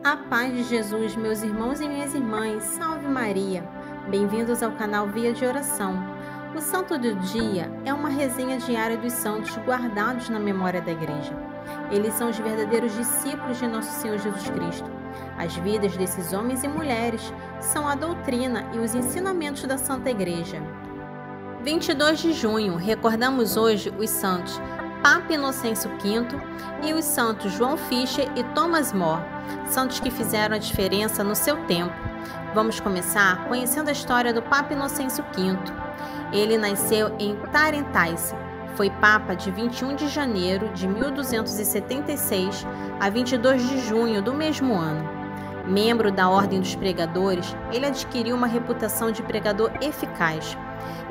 A paz de Jesus, meus irmãos e minhas irmãs, salve Maria! Bem-vindos ao canal Via de Oração. O Santo do Dia é uma resenha diária dos santos guardados na memória da Igreja. Eles são os verdadeiros discípulos de Nosso Senhor Jesus Cristo. As vidas desses homens e mulheres são a doutrina e os ensinamentos da Santa Igreja. 22 de junho, recordamos hoje os santos Papa Inocêncio V e os santos João Fischer e Thomas More, santos que fizeram a diferença no seu tempo. Vamos começar conhecendo a história do Papa Inocêncio V. Ele nasceu em Tarentaise, foi Papa de 21 de janeiro de 1276 a 22 de junho do mesmo ano. Membro da Ordem dos Pregadores, ele adquiriu uma reputação de pregador eficaz.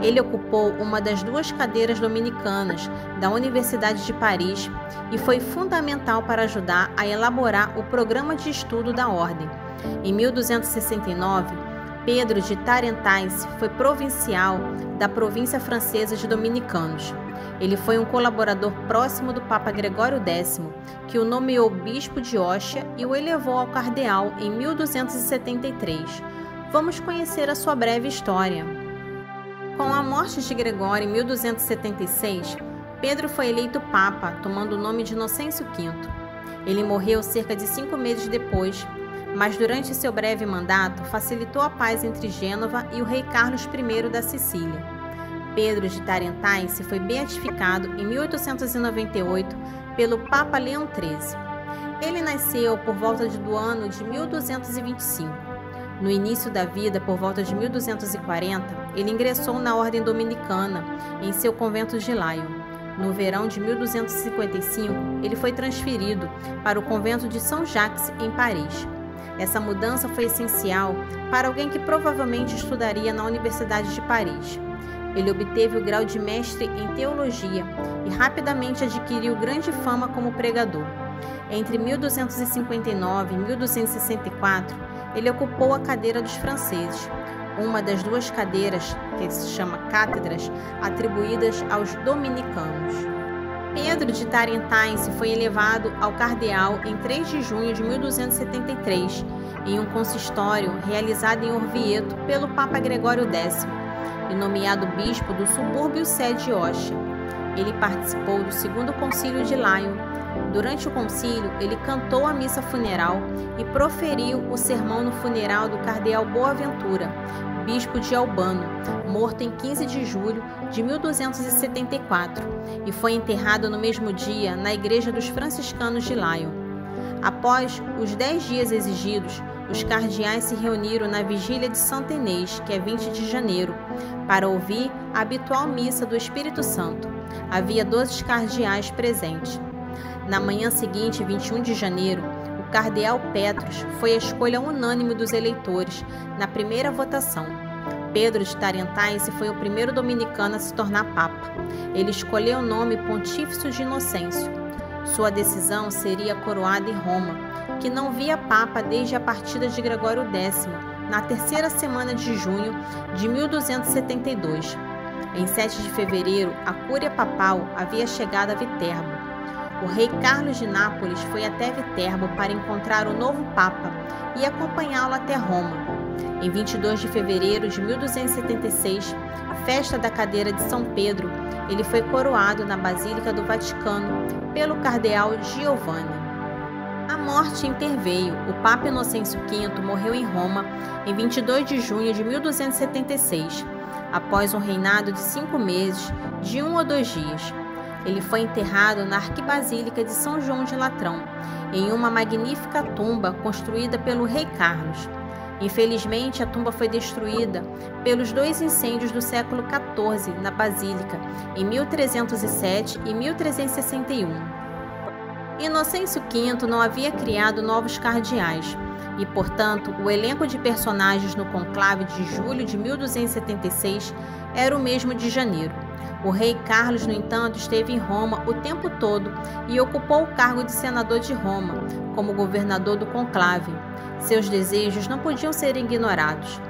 Ele ocupou uma das duas cadeiras dominicanas da Universidade de Paris e foi fundamental para ajudar a elaborar o programa de estudo da Ordem. Em 1269, Pedro de Tarentaise foi provincial da província francesa de Dominicanos. Ele foi um colaborador próximo do Papa Gregório X, que o nomeou bispo de Ostia e o elevou ao cardeal em 1273. Vamos conhecer a sua breve história. Com a morte de Gregório em 1276, Pedro foi eleito Papa, tomando o nome de Inocêncio V. Ele morreu cerca de 5 meses depois, mas durante seu breve mandato facilitou a paz entre Gênova e o rei Carlos I da Sicília. Pedro de Tarentaise foi beatificado em 1898 pelo Papa Leão XIII. Ele nasceu por volta do ano de 1225. No início da vida, por volta de 1240, ele ingressou na Ordem Dominicana em seu convento de Lyon. No verão de 1255, ele foi transferido para o convento de São Jacques, em Paris. Essa mudança foi essencial para alguém que provavelmente estudaria na Universidade de Paris. Ele obteve o grau de mestre em teologia e rapidamente adquiriu grande fama como pregador. Entre 1259 e 1264, ele ocupou a cadeira dos franceses, uma das duas cadeiras, que se chama cátedras, atribuídas aos dominicanos. Pedro de Tarentaise foi elevado ao cardeal em 3 de junho de 1273, em um consistório realizado em Orvieto pelo Papa Gregório X, e nomeado bispo do subúrbio sede de Ostia. Ele participou do segundo concílio de Lyon. Durante o concílio, ele cantou a missa funeral e proferiu o sermão no funeral do cardeal Boaventura, bispo de Albano, morto em 15 de julho de 1274, e foi enterrado no mesmo dia na igreja dos franciscanos de Lyon. Após os 10 dias exigidos, os cardeais se reuniram na vigília de Santa Inês, que é 20 de janeiro, para ouvir a habitual missa do Espírito Santo. Havia 12 cardeais presentes. Na manhã seguinte, 21 de janeiro, o cardeal Petrus foi a escolha unânime dos eleitores na primeira votação. Pedro de Tarentaise foi o primeiro dominicano a se tornar papa. Ele escolheu o nome Pontífice de Inocêncio. Sua decisão seria coroada em Roma, que não via papa desde a partida de Gregório X, na terceira semana de junho de 1272. Em 7 de fevereiro, a cúria papal havia chegado a Viterbo. O rei Carlos de Nápoles foi até Viterbo para encontrar o novo Papa e acompanhá-lo até Roma. Em 22 de fevereiro de 1276, festa da cadeira de São Pedro, ele foi coroado na Basílica do Vaticano pelo cardeal Giovanni. A morte interveio. O Papa Inocêncio V morreu em Roma em 22 de junho de 1276, após um reinado de 5 meses, de 1 ou 2 dias. Ele foi enterrado na Arquibasílica de São João de Latrão, em uma magnífica tumba construída pelo rei Carlos. Infelizmente, a tumba foi destruída pelos 2 incêndios do século XIV na Basílica, em 1307 e 1361. Inocêncio V não havia criado novos cardeais e, portanto, o elenco de personagens no conclave de julho de 1276 era o mesmo de janeiro. O rei Carlos, no entanto, esteve em Roma o tempo todo e ocupou o cargo de senador de Roma, como governador do conclave. Seus desejos não podiam ser ignorados.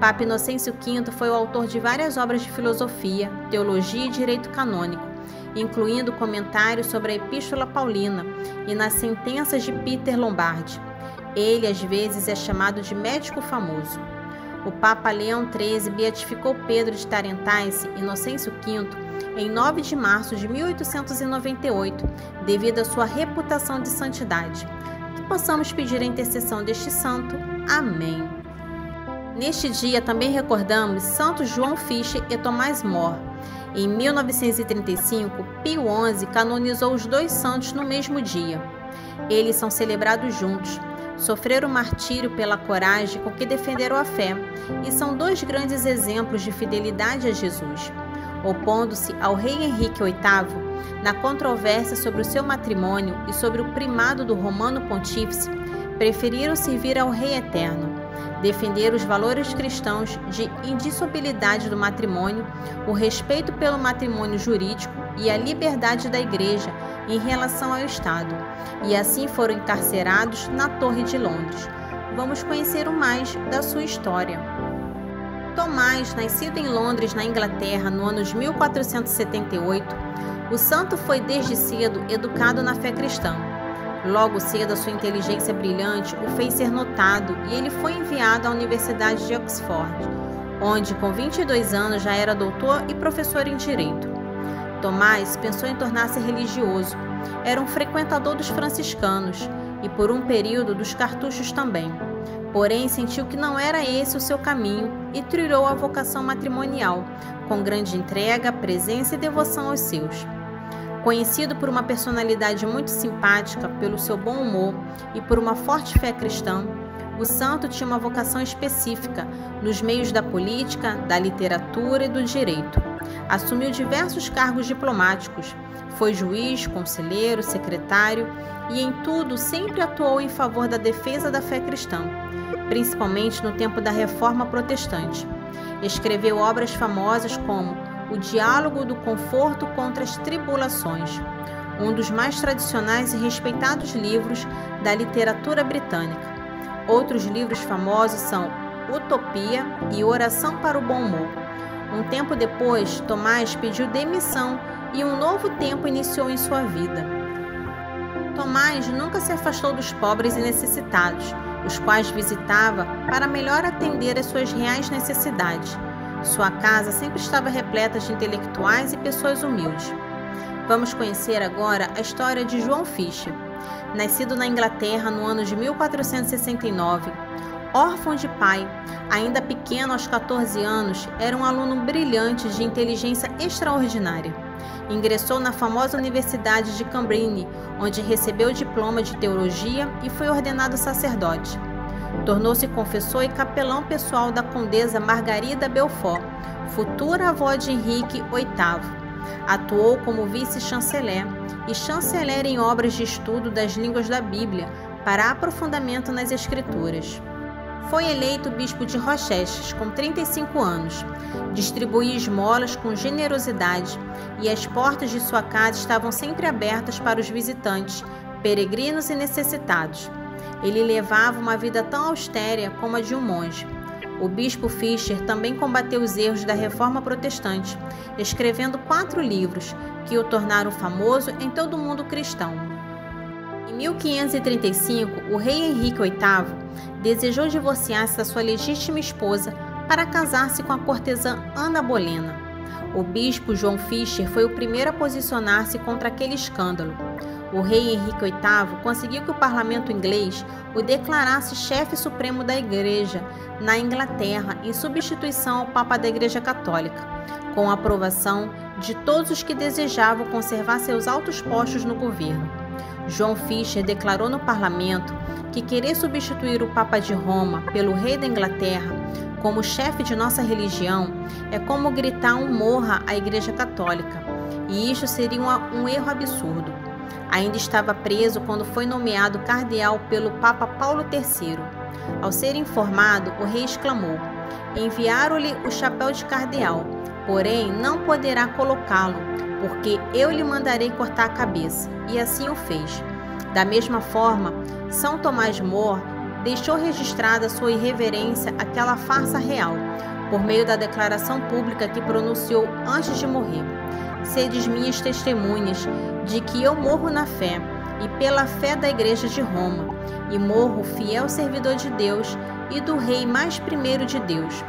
Papa Inocêncio V foi o autor de várias obras de filosofia, teologia e direito canônico, incluindo comentários sobre a Epístola Paulina e nas sentenças de Peter Lombardi. Ele, às vezes, é chamado de médico famoso. O Papa Leão XIII beatificou Pedro de Tarentais, Inocêncio V, em 9 de março de 1898, devido à sua reputação de santidade. Que possamos pedir a intercessão deste santo. Amém. Neste dia também recordamos Santos João Fischer e Tomás More. Em 1935, Pio XI canonizou os dois santos no mesmo dia. Eles são celebrados juntos. Sofreram martírio pela coragem com que defenderam a fé e são dois grandes exemplos de fidelidade a Jesus. Opondo-se ao rei Henrique VIII, na controvérsia sobre o seu matrimônio e sobre o primado do romano pontífice, preferiram servir ao Rei Eterno, defender os valores cristãos de indissolubilidade do matrimônio, o respeito pelo matrimônio jurídico e a liberdade da Igreja em relação ao Estado, e assim foram encarcerados na Torre de Londres. Vamos conhecer mais da sua história. Tomás, nascido em Londres, na Inglaterra, no ano de 1478, o santo foi desde cedo educado na fé cristã. Logo cedo, a sua inteligência brilhante o fez ser notado e ele foi enviado à Universidade de Oxford, onde com 22 anos já era doutor e professor em Direito. Tomás pensou em tornar-se religioso. Era um frequentador dos franciscanos e, por um período, dos cartuchos também. Porém, sentiu que não era esse o seu caminho e trilhou a vocação matrimonial, com grande entrega, presença e devoção aos seus. Conhecido por uma personalidade muito simpática, pelo seu bom humor e por uma forte fé cristã, o santo tinha uma vocação específica nos meios da política, da literatura e do direito. Assumiu diversos cargos diplomáticos, foi juiz, conselheiro, secretário e em tudo sempre atuou em favor da defesa da fé cristã, principalmente no tempo da Reforma Protestante. Escreveu obras famosas como O Diálogo do Conforto contra as Tribulações, um dos mais tradicionais e respeitados livros da literatura britânica. Outros livros famosos são Utopia e Oração para o Bom Humor. Um tempo depois, Tomás pediu demissão e um novo tempo iniciou em sua vida. Tomás nunca se afastou dos pobres e necessitados, os quais visitava para melhor atender às suas reais necessidades. Sua casa sempre estava repleta de intelectuais e pessoas humildes. Vamos conhecer agora a história de João Fischer. Nascido na Inglaterra no ano de 1469, órfão de pai, ainda pequeno aos 14 anos, era um aluno brilhante de inteligência extraordinária. Ingressou na famosa Universidade de Cambridge, onde recebeu o diploma de teologia e foi ordenado sacerdote. Tornou-se confessor e capelão pessoal da condesa Margarida Belfort, futura avó de Henrique VIII. Atuou como vice-chanceler e chanceler em obras de estudo das línguas da Bíblia para aprofundamento nas Escrituras. Foi eleito bispo de Rochester com 35 anos. Distribuía esmolas com generosidade e as portas de sua casa estavam sempre abertas para os visitantes, peregrinos e necessitados. Ele levava uma vida tão austera como a de um monge. O bispo Fischer também combateu os erros da Reforma Protestante, escrevendo 4 livros que o tornaram famoso em todo o mundo cristão. Em 1535, o rei Henrique VIII desejou divorciar-se da sua legítima esposa para casar-se com a cortesã Ana Bolena. O bispo João Fischer foi o primeiro a posicionar-se contra aquele escândalo. O rei Henrique VIII conseguiu que o parlamento inglês o declarasse chefe supremo da Igreja na Inglaterra, em substituição ao Papa da Igreja Católica, com a aprovação de todos os que desejavam conservar seus altos postos no governo. João Fischer declarou no parlamento que querer substituir o Papa de Roma pelo rei da Inglaterra como chefe de nossa religião é como gritar um morra à Igreja Católica, e isso seria um erro absurdo. Ainda estava preso quando foi nomeado cardeal pelo Papa Paulo III. Ao ser informado, o rei exclamou: enviaram-lhe o chapéu de cardeal, porém não poderá colocá-lo, porque eu lhe mandarei cortar a cabeça. E assim o fez. Da mesma forma, São Tomás More deixou registrada sua irreverência àquela farsa real, por meio da declaração pública que pronunciou antes de morrer: sedes minhas testemunhas de que eu morro na fé e pela fé da Igreja de Roma, e morro fiel servidor de Deus e do Rei mais primeiro de Deus.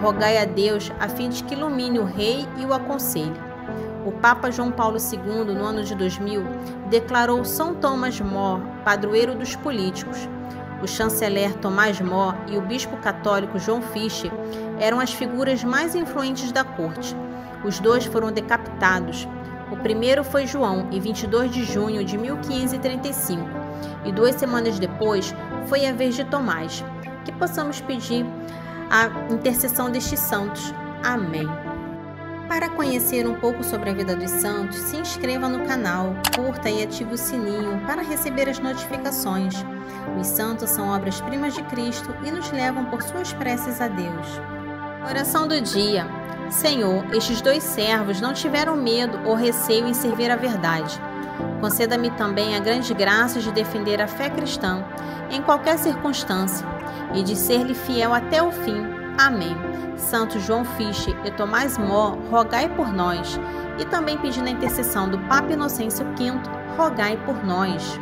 Rogai a Deus a fim de que ilumine o Rei e o aconselhe. O Papa João Paulo II, no ano de 2000, declarou São Thomas More padroeiro dos políticos. O chanceler Tomás More e o bispo católico João Fischer eram as figuras mais influentes da corte. Os dois foram decapitados. O primeiro foi João, em 22 de junho de 1535, e 2 semanas depois foi a vez de Tomás. Que possamos pedir a intercessão destes santos. Amém. Para conhecer um pouco sobre a vida dos santos, se inscreva no canal, curta e ative o sininho para receber as notificações. Os santos são obras-primas de Cristo e nos levam por suas preces a Deus. Oração do dia. Senhor, estes 2 servos não tiveram medo ou receio em servir a verdade. Conceda-me também a grande graça de defender a fé cristã em qualquer circunstância e de ser-lhe fiel até o fim. Amém. Santo João Fischer e Tomás More, rogai por nós. E também pedindo a intercessão do Papa Inocêncio V, rogai por nós.